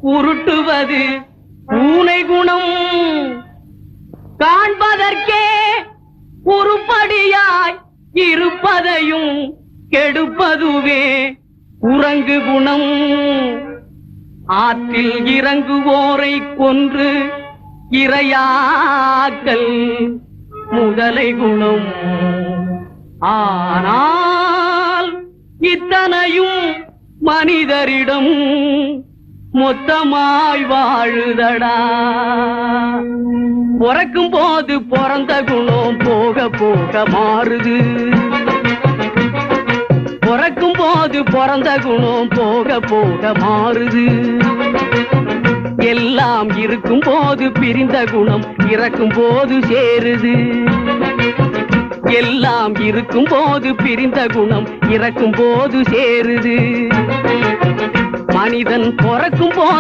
உருட்டுவது பூனை குணம் காண்பதற்கே உருப்படியாய் இருப்பதையும் கெடுப்பதுவே உறங்கு குணம். ஆற்றில் இறங்குவோரை கொன்று இரையாக்கல் முதலை குணம். ஆனால் இத்தனையும் மனிதரிடம் மொத்தமாய் வாழுதடா. பிறக்கும் போது பிறந்த குணம் போக போக மாறுது. பிறக்கும் போது பிறந்த குணம் போக போக மாறுது. எல்லாம் இருக்கும் போது பிரிந்த குணம் இறக்கும் போது சேருது. எல்லாம் இருக்கும் போது பிரிந்த குணம் இறக்கும் போது சேருது. மனிதன் பிறக்கும் போது